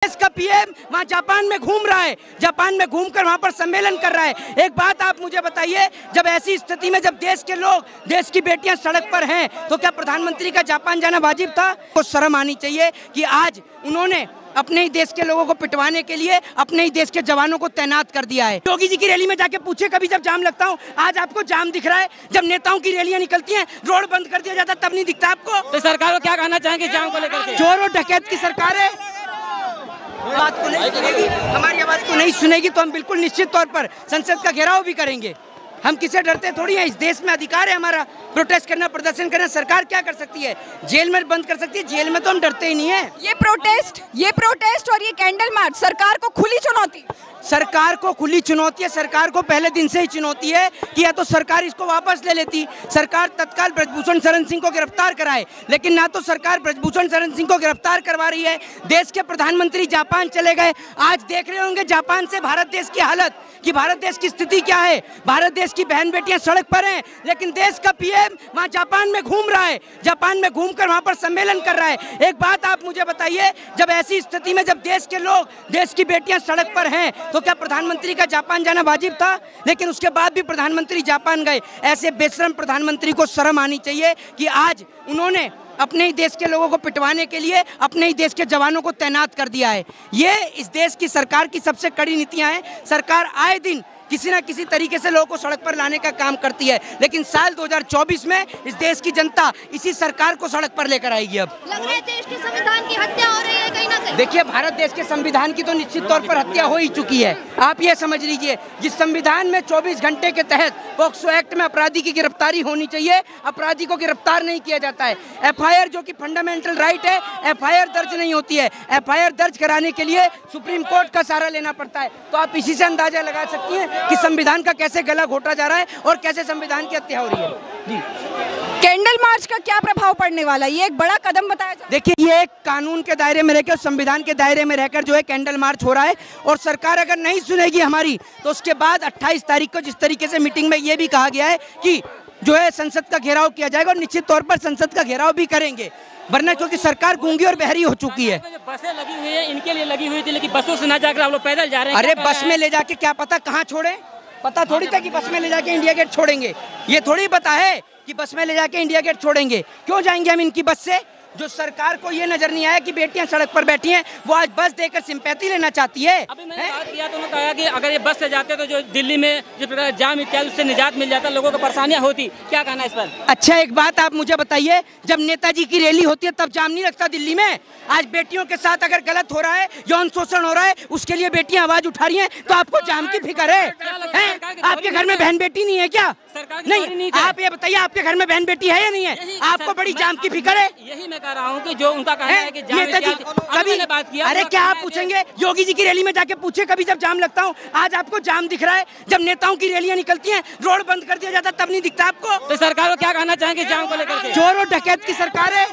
देश का पीएम वहाँ जापान में घूम रहा है, जापान में घूमकर वहाँ पर सम्मेलन कर रहा है। एक बात आप मुझे बताइए, जब ऐसी स्थिति में जब देश के लोग, देश की बेटियां सड़क पर हैं, तो क्या प्रधानमंत्री का जापान जाना वाजिब था? को शर्म आनी चाहिए कि आज उन्होंने अपने ही देश के लोगों को पिटवाने के लिए अपने ही देश के जवानों को तैनात कर दिया है। योगी जी की रैली में जाके पूछे कभी, जब जाम लगता हूँ, आज आपको जाम दिख रहा है? जब नेताओं की रैलियां निकलती हैं, रोड बंद कर दिया जाता, तब नहीं दिखता आपको? तो सरकार को क्या कहना चाहेंगे जाम को लेकर के? चोर और डकैत की सरकार है, बात को नहीं सुनेगी, हमारी आवाज को नहीं सुनेगी तो हम बिल्कुल निश्चित तौर पर संसद का घेराव भी करेंगे। हम किसे डरते थोड़ी हैं, इस देश में अधिकार है हमारा प्रोटेस्ट करना, प्रदर्शन करना। सरकार क्या कर सकती है? जेल में बंद कर सकती है, जेल में तो हम डरते ही नहीं है। ये प्रोटेस्ट और ये कैंडल मार्च सरकार को खुली चुनौती, सरकार को खुली चुनौती है। सरकार को पहले दिन से ही चुनौती है कि या तो सरकार इसको वापस ले लेती, सरकार तत्काल ब्रजभूषण शरण सिंह को गिरफ्तार कराए, लेकिन ना तो सरकार ब्रजभूषण शरण सिंह को गिरफ्तार करवा रही है। देश के प्रधानमंत्री जापान चले गए, आज देख रहे होंगे जापान से भारत देश की हालत, कि भारत देश की स्थिति क्या है। भारत देश की बहन बेटियां सड़क पर हैं, लेकिन देश का पीएम वहाँ जापान में घूम रहा है, जापान में घूमकर वहाँ पर सम्मेलन कर रहा है। एक बात आप मुझे बताइए, जब ऐसी स्थिति में जब देश के लोग, देश की बेटियां सड़क पर हैं, तो क्या प्रधानमंत्री का जापान जाना वाजिब था? लेकिन उसके बाद भी प्रधानमंत्री जापान गए। ऐसे बेशरम प्रधानमंत्री को शर्म आनी चाहिए कि आज उन्होंने अपने ही देश के लोगों को पिटवाने के लिए अपने ही देश के जवानों को तैनात कर दिया है। ये इस देश की सरकार की सबसे कड़ी नीतियां हैं। सरकार आए दिन किसी न किसी तरीके से लोगों को सड़क पर लाने का काम करती है, लेकिन साल 2024 में इस देश की जनता इसी सरकार को सड़क पर लेकर आएगी। अब लग रहा है देश के संविधान की हत्या हो रही है कहीं ना कहीं। देखिए, भारत देश के संविधान की तो निश्चित तौर पर हत्या हो ही चुकी है। आप ये समझ लीजिए, जिस संविधान में 24 घंटे के तहत पॉक्सो एक्ट में अपराधी की गिरफ्तारी होनी चाहिए, अपराधी को गिरफ्तार नहीं किया जाता है। एफआईआर जो कि फंडामेंटल राइट है, एफआईआर दर्ज नहीं होती है। एफआईआर दर्ज कराने के लिए सुप्रीम कोर्ट का सहारा लेना पड़ता है। तो आप इसी से अंदाजा लगा सकती हैं कि संविधान का कैसे गला घोटा जा रहा है और कैसे संविधान की हत्या हो रही है। जी, कैंडल मार्च का क्या प्रभाव पड़ने वाला है? ये एक बड़ा कदम बताया जाए। देखिए, ये एक कानून के दायरे में रहकर, संविधान के दायरे में रहकर जो है कैंडल मार्च हो रहा है, और सरकार अगर नहीं सुनेगी हमारी, तो उसके बाद 28 तारीख को जिस तरीके से मीटिंग में ये भी कहा गया है कि जो है संसद का घेराव किया जाएगा, और निश्चित तौर पर संसद का घेराव भी करेंगे, वरना क्योंकि सरकार गूंगी और बहरी हो चुकी है। बसें लगी हुई है, इनके लिए लगी हुई थी, लेकिन बसों से ना जाकर आप लोग पैदल जा रहे हैं। अरे बस में ले जाके क्या पता कहाँ छोड़े, पता थोड़ी था कि बस में ले जाके इंडिया गेट छोड़ेंगे। ये थोड़ी पता है कि बस में ले जाके इंडिया गेट छोड़ेंगे। क्यों जाएंगे हम इनकी बस से? जो सरकार को ये नजर नहीं आया कि बेटियां सड़क पर बैठी हैं, वो आज बस देकर सिंपैथी लेना चाहती है। अभी मैंने बात किया तो उन्होंने कहा कि अगर ये बस से जाते तो जो दिल्ली में जिस प्रकार जाम इत्यादि उससे निजात मिल जाता, लोगों को परेशानियां होती। क्या कहना है इस पर? अच्छा, एक बात आप मुझे बताइए, जब नेताजी की रैली होती है तब जाम नहीं लगता दिल्ली में? आज बेटियों के साथ अगर गलत हो रहा है, यौन शोषण हो रहा है, उसके लिए बेटियां आवाज उठा रही हैं, तो आपको जाम की फिक्र है? आपके घर में बहन बेटी नहीं है क्या? नहीं, आप ये बताइए, आपके घर में बहन बेटी है या नहीं है? आपको बड़ी जाम की फिक्र है? यही मैं कह रहा हूँ कि जो उनका कहना है कि नेताजी कभी बात किया। अरे क्या आप पूछेंगे, योगी जी की रैली में जाके पूछे कभी, जब जाम लगता हूँ, आज आपको जाम दिख रहा है? जब नेताओं की रैलियां निकलती हैं, रोड बंद कर दिया जाता, तब नहीं दिखता आपको? तो सरकार को क्या कहना चाहेंगे जाम को लेकर के? चोर और डकैत की सरकार है,